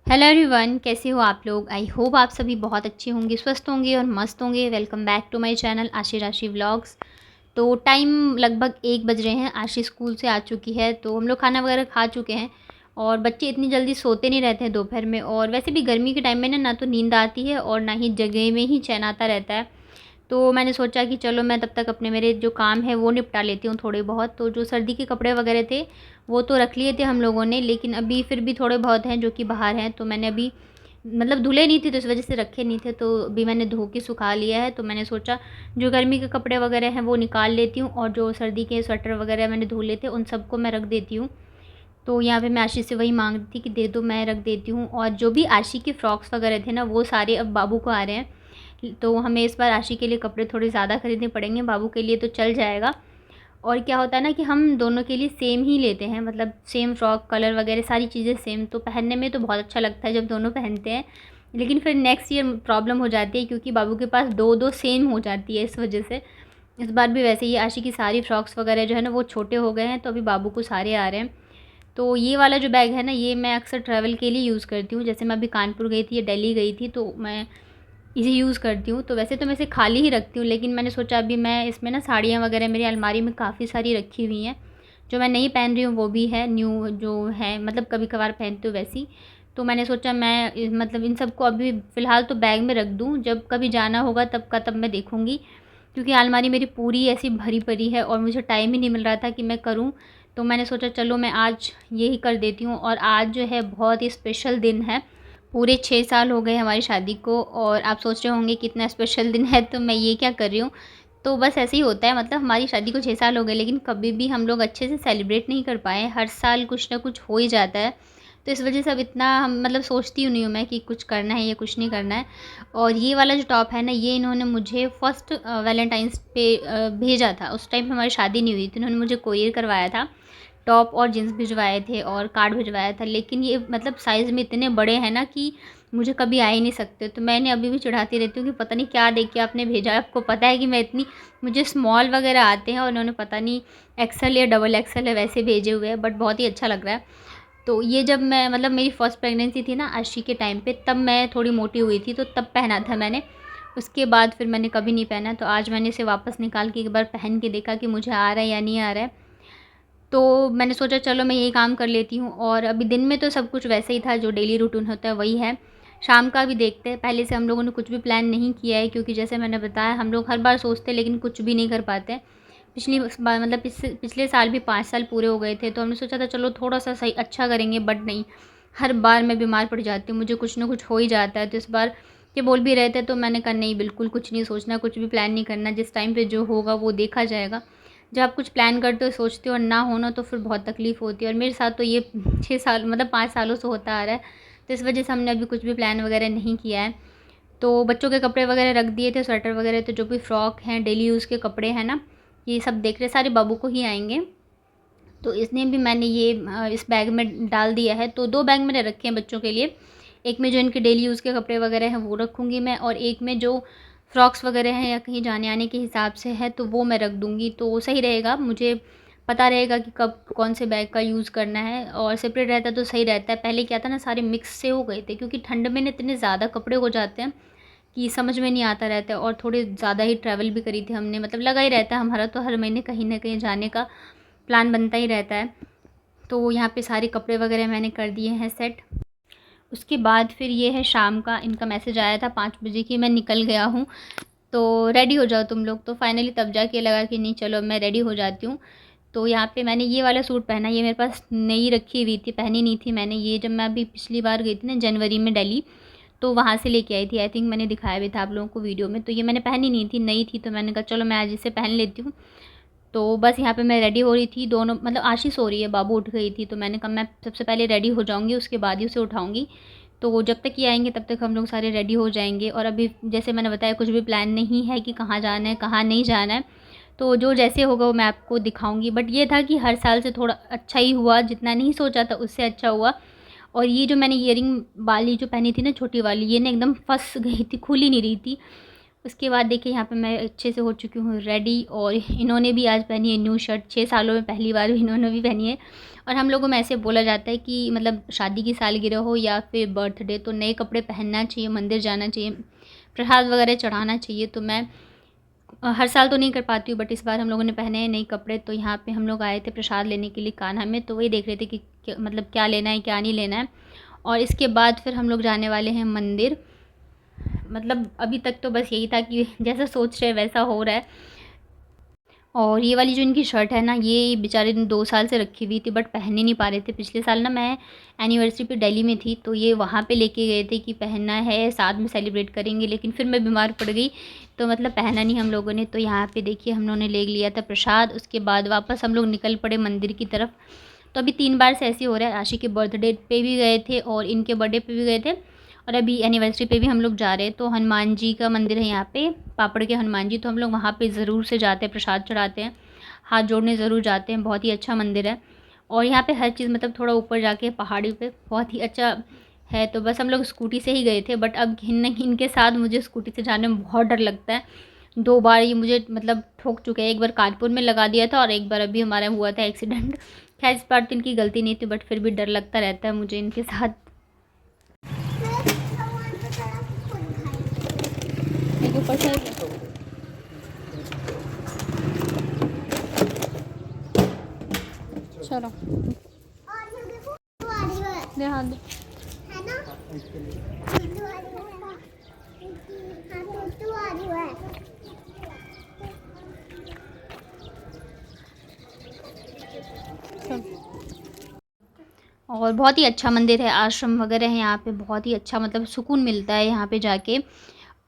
Hello everyone, कैसे हो आप लोग। आई होप आप सभी बहुत अच्छे होंगे, स्वस्थ होंगे और मस्त होंगे। Welcome back to my channel Aashi Rashi vlogs. तो टाइम लगभग 1 बज रहे हैं। आशी स्कूल से आ चुकी है तो हम लोग खाना वगैरह खा चुके हैं। और बच्चे इतनी जल्दी सोते नहीं रहते हैं दोपहर में, और वैसे भी गर्मी के टाइम में ना तो नींद आती है और ना ही जगह में ही चैन आता रहता है। तो मैंने सोचा कि चलो मैं तब तक अपने मेरे जो काम है वो निपटा लेती हूँ थोड़े बहुत। तो जो सर्दी के कपड़े वगैरह थे वो तो रख लिए थे हम लोगों ने, लेकिन अभी फिर भी थोड़े बहुत हैं जो कि बाहर हैं। तो मैंने अभी मतलब धुले नहीं थे तो इस वजह से रखे नहीं थे, तो अभी मैंने धो के सुखा लिया है। तो मैंने सोचा जो गर्मी के कपड़े वगैरह हैं वो निकाल लेती हूँ, और जो सर्दी के स्वेटर वगैरह मैंने धो लेते उन सबको मैं रख देती हूँ। तो यहाँ पे मैं आशी से वही मांग रही थी कि दे दो, मैं रख देती हूँ। और जो भी आशी के फ्रॉक्स वगैरह थे ना वो सारे अब बाबू को आ रहे हैं, तो हमें इस बार आशी के लिए कपड़े थोड़े ज़्यादा खरीदने पड़ेंगे। बाबू के लिए तो चल जाएगा। और क्या होता है ना कि हम दोनों के लिए सेम ही लेते हैं, मतलब सेम फ्रॉक कलर वगैरह सारी चीज़ें सेम, तो पहनने में तो बहुत अच्छा लगता है जब दोनों पहनते हैं। लेकिन फिर नेक्स्ट ईयर प्रॉब्लम हो जाती है क्योंकि बाबू के पास दो दो सेम हो जाती है, इस वजह से। इस बार भी वैसे ही आशी की सारी फ्रॉक्स वगैरह जो है ना वो छोटे हो गए हैं, तो अभी बाबू को सारे आ रहे हैं। तो ये वाला जो बैग है ना ये मैं अक्सर ट्रैवल के लिए यूज़ करती हूँ। जैसे मैं अभी कानपुर गई थी या दिल्ली गई थी तो मैं इसे यूज़ करती हूँ। तो वैसे तो मैं इसे खाली ही रखती हूँ, लेकिन मैंने सोचा अभी मैं इसमें ना साड़ियाँ वगैरह मेरी अलमारी में काफ़ी सारी रखी हुई हैं। जो मैं नहीं पहन रही हूँ वो भी है, न्यू जो है मतलब कभी कभार पहनती हूँ वैसी। तो मैंने सोचा मैं मतलब इन सबको अभी फ़िलहाल तो बैग में रख दूँ, जब कभी जाना होगा तब का तब मैं देखूँगी। क्योंकि अलमारी मेरी पूरी ऐसी भरी पड़ी है और मुझे टाइम ही नहीं मिल रहा था कि मैं करूँ। तो मैंने सोचा चलो मैं आज यही कर देती हूँ। और आज जो है बहुत ही स्पेशल दिन है। पूरे 6 साल हो गए हमारी शादी को, और आप सोच रहे होंगे कितना स्पेशल दिन है तो मैं ये क्या कर रही हूँ। तो बस ऐसे ही होता है, मतलब हमारी शादी को 6 साल हो गए लेकिन कभी भी हम लोग अच्छे से सेलिब्रेट नहीं कर पाए। हर साल कुछ ना कुछ हो ही जाता है। तो इस वजह से अब इतना हम मतलब सोचती हूँ नहीं हूँ मैं कि कुछ करना है या कुछ नहीं करना है। और ये वाला जो टॉप है ना ये इन्होंने मुझे फर्स्ट वैलेंटाइंस पे भेजा था। उस टाइम पे हमारी शादी नहीं हुई थी, इन्होंने मुझे कोरियर करवाया था। टॉप और जीन्स भिजवाए थे और कार्ड भिजवाया था, लेकिन ये मतलब साइज़ में इतने बड़े हैं ना कि मुझे कभी आ ही नहीं सकते। तो मैंने अभी भी चिढ़ाती रहती हूँ कि पता नहीं क्या देख के आपने भेजा है। आपको पता है कि मैं इतनी मुझे स्मॉल वगैरह आते हैं और उन्होंने पता नहीं एक्सेल या डबल एक्सेल है वैसे भेजे हुए हैं, बट बहुत ही अच्छा लग रहा है। तो ये जब मैं मतलब मेरी फर्स्ट प्रेगनेंसी थी ना आशी के टाइम पे, तब मैं थोड़ी मोटी हुई थी तो तब पहना था मैंने। उसके बाद फिर मैंने कभी नहीं पहना। तो आज मैंने इसे वापस निकाल के एक बार पहन के देखा कि मुझे आ रहा है या नहीं आ रहा है। तो मैंने सोचा चलो मैं यही काम कर लेती हूँ। और अभी दिन में तो सब कुछ वैसे ही था, जो डेली रूटीन होता है वही है। शाम का भी देखते हैं। पहले से हम लोगों ने कुछ भी प्लान नहीं किया है क्योंकि जैसे मैंने बताया हम लोग हर बार सोचते हैं लेकिन कुछ भी नहीं कर पाते हैं। पिछली बार मतलब पिछले साल भी 5 साल पूरे हो गए थे तो हमने सोचा था चलो थोड़ा-सा सही अच्छा करेंगे, बट नहीं, हर बार मैं बीमार पड़ जाती हूँ, मुझे कुछ ना कुछ हो ही जाता है। तो इस बार ये बोल भी रहे थे तो मैंने कहा नहीं, बिल्कुल कुछ नहीं सोचना, कुछ भी प्लान नहीं करना, जिस टाइम पे जो होगा वो देखा जाएगा। जब आप कुछ प्लान करते हो, सोचते हो और ना हो ना तो फिर बहुत तकलीफ़ होती है, और मेरे साथ तो ये 6 साल मतलब 5 सालों से होता आ रहा है। तो इस वजह से हमने अभी कुछ भी प्लान वगैरह नहीं किया है। तो बच्चों के कपड़े वगैरह रख दिए थे, स्वेटर वगैरह, तो जो भी फ्रॉक हैं, डेली यूज़ के कपड़े हैं ना, ये सब देख रहे सारे बाबू को ही आएँगे। तो इसलिए भी मैंने ये इस बैग में डाल दिया है। तो 2 बैग मैंने रखे हैं बच्चों के लिए। एक में जो इनके डेली यूज़ के कपड़े वगैरह हैं वो रखूँगी मैं, और एक में जो फ्रॉक्स वगैरह हैं या कहीं जाने-आने के हिसाब से है तो वो मैं रख दूँगी। तो सही रहेगा, मुझे पता रहेगा कि कब कौन से बैग का यूज़ करना है, और सेपरेट रहता तो सही रहता है। पहले क्या था ना, सारे मिक्स से हो गए थे क्योंकि ठंड में ना इतने ज़्यादा कपड़े हो जाते हैं कि समझ में नहीं आता रहता है। और थोड़े ज़्यादा ही ट्रैवल भी करी थी हमने, मतलब लगा ही रहता है हमारा तो हर महीने कहीं न कहीं जाने का प्लान बनता ही रहता है। तो यहाँ पे सारे कपड़े वगैरह मैंने कर दिए हैं सेट। उसके बाद फिर ये है शाम का, इनका मैसेज आया था 5 बजे कि मैं निकल गया हूँ, तो रेडी हो जाओ तुम लोग। तो फाइनली तब जाके लगा कि नहीं चलो मैं रेडी हो जाती हूँ। तो यहाँ पे मैंने ये वाला सूट पहना, ये मेरे पास नई रखी हुई थी, पहनी नहीं थी मैंने। ये जब मैं अभी पिछली बार गई थी ना जनवरी में दिल्ली, तो वहाँ से लेके आई थी। आई थिंक मैंने दिखाया भी था आप लोगों को वीडियो में। तो ये मैंने पहनी नहीं थी, नई थी, तो मैंने कहा चलो मैं आज इसे पहन लेती हूँ। तो बस यहाँ पे मैं रेडी हो रही थी, दोनों मतलब आशी सो रही है, बाबू उठ गई थी, तो मैंने कहा मैं सबसे पहले रेडी हो जाऊँगी उसके बाद ही उसे उठाऊँगी। तो जब तक ये आएँगे तब तक हम लोग सारे रेडी हो जाएँगे। और अभी जैसे मैंने बताया कुछ भी प्लान नहीं है कि कहाँ जाना है, कहाँ नहीं जाना है। तो जो जैसे होगा वो मैं आपको दिखाऊँगी। बट ये था कि हर साल से थोड़ा अच्छा ही हुआ, जितना नहीं सोचा था उससे अच्छा हुआ। और ये जो मैंने इयररिंग वाली जो पहनी थी ना छोटी वाली, ये ना एकदम फँस गई थी, खुल ही नहीं रही थी। उसके बाद देखिए यहाँ पे मैं अच्छे से हो चुकी हूँ रेडी, और इन्होंने भी आज पहनी है न्यू शर्ट। 6 सालों में पहली बार इन्होंने भी पहनी है। और हम लोगों में ऐसे बोला जाता है कि मतलब शादी की सालगिरह हो या फिर बर्थडे तो नए कपड़े पहनना चाहिए, मंदिर जाना चाहिए, प्रसाद वगैरह चढ़ाना चाहिए। तो मैं हर साल तो नहीं कर पाती हूँ, बट इस बार हम लोगों ने पहने हैं नए कपड़े। तो यहाँ पे हम लोग आए थे प्रसाद लेने के लिए कान्हा में, तो वही देख रहे थे कि मतलब क्या लेना है क्या नहीं लेना है। और इसके बाद फिर हम लोग जाने वाले हैं मंदिर। मतलब अभी तक तो बस यही था कि जैसा सोच रहे वैसा हो रहा है। और ये वाली जो इनकी शर्ट है ना, ये बेचारे ने 2 साल से रखी हुई थी, बट पहन ही नहीं पा रहे थे। पिछले साल ना मैं एनिवर्सरी पे दिल्ली में थी, तो ये वहाँ पे लेके गए थे कि पहनना है, साथ में सेलिब्रेट करेंगे, लेकिन फिर मैं बीमार पड़ गई, तो मतलब पहना नहीं हम लोगों ने। तो यहाँ पे देखिए हम लोगों ने ले लिया था प्रसाद। उसके बाद वापस हम लोग निकल पड़े मंदिर की तरफ। तो अभी 3 बार से ऐसे हो रहा है, आशी के बर्थडे पे भी गए थे और इनके बर्थडे पे भी गए थे, और अभी एनिवर्सरी पे भी हम लोग जा रहे हैं। तो हनुमान जी का मंदिर है यहाँ पे, पापड़ के हनुमान जी, तो हम लोग वहाँ पे ज़रूर से जाते हैं, प्रसाद चढ़ाते हैं, हाथ जोड़ने ज़रूर जाते हैं। बहुत ही अच्छा मंदिर है, और यहाँ पे हर चीज़ मतलब थोड़ा ऊपर जाके पहाड़ी पे बहुत ही अच्छा है। तो बस हम लोग स्कूटी से ही गए थे, बट अब इनके साथ मुझे स्कूटी से जाने में बहुत डर लगता है। 2 बार ये मुझे मतलब ठोक चुके हैं, एक बार कानपुर में लगा दिया था और एक बार अभी हमारा हुआ था एक्सीडेंट। खैर इस बार तो इनकी गलती नहीं थी, बट फिर भी डर लगता रहता है मुझे इनके साथ। चलो ध्यान दो। और बहुत ही अच्छा मंदिर है, आश्रम वगैरह है यहाँ पे, बहुत ही अच्छा मतलब सुकून मिलता है यहाँ पे जाके।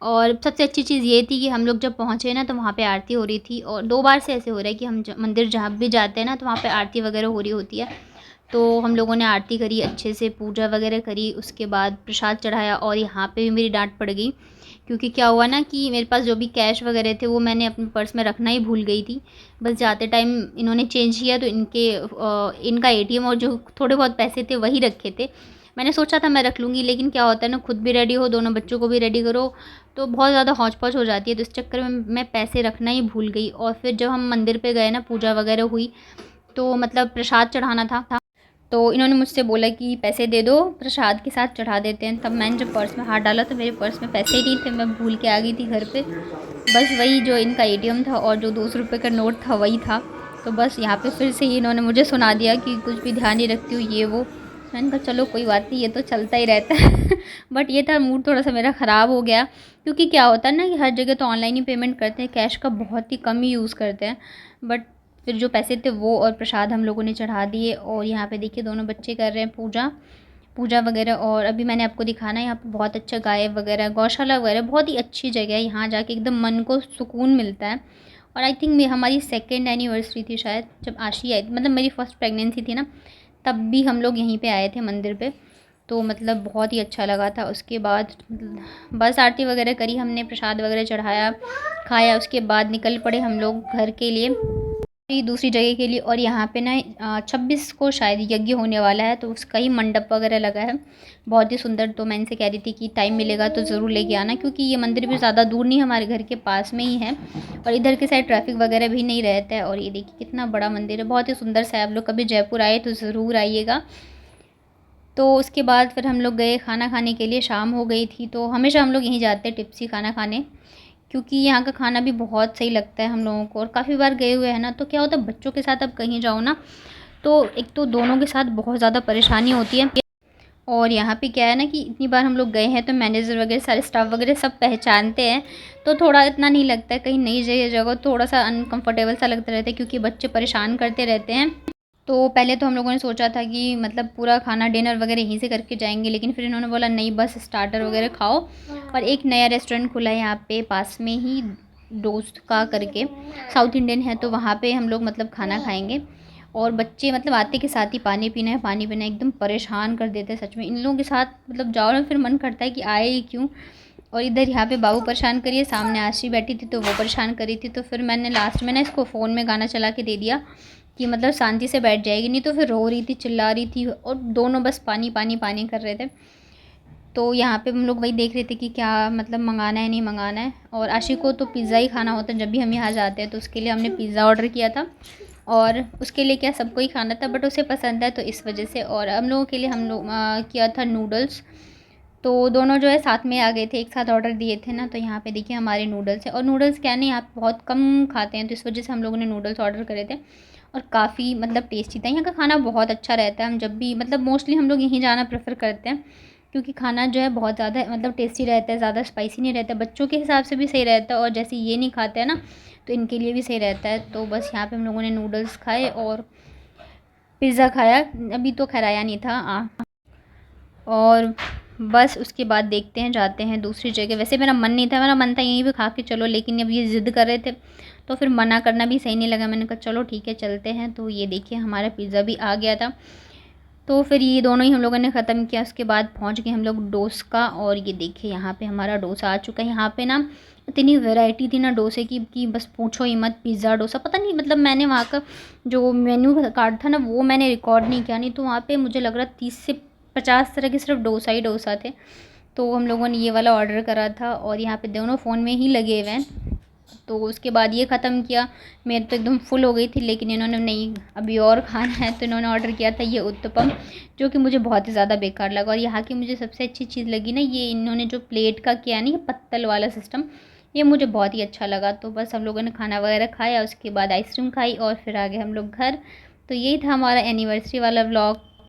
और सबसे अच्छी चीज़ ये थी कि हम लोग जब पहुँचे ना, तो वहाँ पे आरती हो रही थी। और 2 बार से ऐसे हो रहा है कि हम मंदिर जहाँ भी जाते हैं ना, तो वहाँ पे आरती वगैरह हो रही होती है। तो हम लोगों ने आरती करी, अच्छे से पूजा वगैरह करी, उसके बाद प्रसाद चढ़ाया। और यहाँ पे भी मेरी डांट पड़ गई, क्योंकि क्या हुआ ना कि मेरे पास जो भी कैश वगैरह थे वो मैंने अपने पर्स में रखना ही भूल गई थी। बस जाते टाइम इन्होंने चेंज किया, तो इनका एटीएम और जो थोड़े बहुत पैसे थे वही रखे थे। मैंने सोचा था मैं रख लूँगी, लेकिन क्या होता है ना, खुद भी रेडी हो, दोनों बच्चों को भी रेडी करो, तो बहुत ज़्यादा हौच-पौच हो जाती है। तो इस चक्कर में मैं पैसे रखना ही भूल गई। और फिर जब हम मंदिर पे गए ना, पूजा वगैरह हुई, तो मतलब प्रसाद चढ़ाना था, तो इन्होंने मुझसे बोला कि पैसे दे दो, प्रसाद के साथ चढ़ा देते हैं। तब मैंने जब पर्स में हाथ डाला तो मेरे पर्स में पैसे ही नहीं थे, मैं भूल के आ गई थी घर पे। बस वही जो इनका एटीएम था और जो 200 रुपये का नोट था वही था। तो बस यहाँ पे फिर से ही इन्होंने मुझे सुना दिया कि कुछ भी ध्यान नहीं रखती हूँ, ये वो। मैंने कहा चलो कोई बात नहीं, ये तो चलता ही रहता है। बट ये था, मूड थोड़ा सा मेरा ख़राब हो गया, क्योंकि क्या होता है ना कि हर जगह तो ऑनलाइन ही पेमेंट करते हैं, कैश का बहुत ही कम ही यूज़ करते हैं। बट फिर जो पैसे थे वो और प्रसाद हम लोगों ने चढ़ा दिए। और यहाँ पे देखिए दोनों बच्चे कर रहे हैं पूजा वगैरह। और अभी मैंने आपको दिखाना है, यहाँ पे बहुत अच्छा गाय वगैरह, गौशाला वगैरह, बहुत ही अच्छी जगह है। यहाँ जाके एकदम मन को सुकून मिलता है। और आई थिंक हमारी 2nd एनिवर्सरी थी शायद, जब आशी आई, मतलब मेरी फर्स्ट प्रेगनेंसी थी ना, तब भी हम लोग यहीं पे आए थे मंदिर पे। तो मतलब बहुत ही अच्छा लगा था। उसके बाद बस आरती वगैरह करी हमने, प्रसाद वगैरह चढ़ाया, खाया, उसके बाद निकल पड़े हम लोग घर के लिए, दूसरी जगह के लिए। और यहाँ पे ना 26 को शायद यज्ञ होने वाला है, तो उसका ही मंडप वगैरह लगा है, बहुत ही सुंदर। तो मैं इनसे कह रही थी कि टाइम मिलेगा तो ज़रूर लेके आना, क्योंकि ये मंदिर भी ज़्यादा दूर नहीं, हमारे घर के पास में ही है, और इधर के साइड ट्रैफिक वगैरह भी नहीं रहता है। और ये देखिए कितना बड़ा मंदिर है, बहुत ही सुंदर सा है। आप लोग कभी जयपुर आए तो ज़रूर आइएगा। तो उसके बाद फिर हम लोग गए खाना खाने के लिए, शाम हो गई थी। तो हमेशा हम लोग यहीं जाते हैं टिप्सी खाना खाने, क्योंकि यहाँ का खाना भी बहुत सही लगता है हम लोगों को। और काफ़ी बार गए हुए हैं ना, तो क्या होता है बच्चों के साथ अब कहीं जाओ ना, तो एक तो दोनों के साथ बहुत ज़्यादा परेशानी होती है। और यहाँ पे क्या है ना कि इतनी बार हम लोग गए हैं, तो मैनेजर वगैरह सारे स्टाफ वगैरह सब पहचानते हैं, तो थोड़ा इतना नहीं लगता है। कहीं नई जगह थोड़ा सा अनकंफर्टेबल सा लगता रहता है, क्योंकि बच्चे परेशान करते रहते हैं। तो पहले तो हम लोगों ने सोचा था कि मतलब पूरा खाना डिनर वगैरह यहीं से करके जाएंगे, लेकिन फिर इन्होंने बोला नहीं, बस स्टार्टर वगैरह खाओ। और एक नया रेस्टोरेंट खुला है यहाँ पे पास में ही, दोस्त का करके, साउथ इंडियन है, तो वहाँ पे हम लोग मतलब खाना खाएंगे। और बच्चे मतलब आते के साथ ही पानी पीना है पानी पीना है, एकदम परेशान कर देते हैं सच में। इन लोगों के साथ मतलब जाओ ना, फिर मन करता है कि आए ही क्यों। और इधर यहाँ पे बाबू परेशान करिए, सामने आशी बैठी थी तो वो परेशान करी थी। तो फिर मैंने लास्ट में ना इसको फ़ोन में गाना चला के दे दिया कि मतलब शांति से बैठ जाएगी, नहीं तो फिर रो रही थी, चिल्ला रही थी, और दोनों बस पानी पानी पानी कर रहे थे। तो यहाँ पे हम लोग वही देख रहे थे कि क्या मतलब मंगाना है नहीं मंगाना है। और आशी को तो पिज़्ज़ा ही खाना होता है जब भी हम यहाँ जाते हैं, तो उसके लिए हमने पिज़्ज़ा ऑर्डर किया था। और उसके लिए क्या सबको ही खाना था, बट उसे पसंद है तो इस वजह से। और हम लोगों के लिए हम लोग किया था नूडल्स। तो दोनों जो है साथ में आ गए थे, एक साथ ऑर्डर दिए थे ना। तो यहाँ पे देखिए हमारे नूडल्स है, और नूडल्स क्या नहीं, आप बहुत कम खाते हैं, तो इस वजह से हम लोगों ने नूडल्स ऑर्डर करे थे। और काफ़ी मतलब टेस्टी था। यहाँ का खाना बहुत अच्छा रहता है। हम जब भी मतलब मोस्टली हम लोग यहीं जाना प्रेफर करते हैं, क्योंकि खाना जो है बहुत ज़्यादा मतलब टेस्टी रहता है, ज़्यादा स्पाइसी नहीं रहता है, बच्चों के हिसाब से भी सही रहता है। और जैसे ये नहीं खाते हैं ना, तो इनके लिए भी सही रहता है। तो बस यहाँ पे हम लोगों ने नूडल्स खाए और पिज़्ज़ा खाया। अभी तो खैर आया नहीं था और बस उसके बाद देखते हैं, जाते हैं दूसरी जगह। वैसे मेरा मन नहीं था, मेरा मन था यहीं पे खा के चलो, लेकिन अब ये ज़िद कर रहे थे तो फिर मना करना भी सही नहीं लगा। मैंने कहा चलो ठीक है चलते हैं। तो ये देखिए हमारा पिज़्ज़ा भी आ गया था। तो फिर ये दोनों ही हम लोगों ने ख़त्म किया। उसके बाद पहुंच गए हम लोग डोसा। और ये देखिए यहाँ पे हमारा डोसा आ चुका है। यहाँ पे ना इतनी वैरायटी थी ना डोसे की कि बस पूछो ही मत। पिज़्ज़ा डोसा पता नहीं, मतलब मैंने वहाँ का जो मेन्यू कार्ड था ना वो मैंने रिकॉर्ड नहीं किया, नहीं तो वहाँ पे मुझे लग रहा 30 से 50 तरह के सिर्फ डोसा ही डोसा थे। तो हम लोगों ने ये वाला ऑर्डर करा था और यहाँ पे दोनों फ़ोन में ही लगे हुए हैं। तो उसके बाद ये ख़त्म किया। मेरे तो एकदम फुल हो गई थी, लेकिन इन्होंने नहीं अभी और खाना है, तो इन्होंने ऑर्डर किया था ये उत्तपम, जो कि मुझे बहुत ही ज़्यादा बेकार लगा। और यहाँ की मुझे सबसे अच्छी चीज़ लगी ना, ये इन्होंने जो प्लेट का किया नहीं, पत्तल वाला सिस्टम, ये मुझे बहुत ही अच्छा लगा। तो बस हम लोगों ने खाना वगैरह खाया, उसके बाद आइसक्रीम खाई और फिर आ गए हम लोग घर। तो यही था हमारा एनिवर्सरी वाला व्लॉग।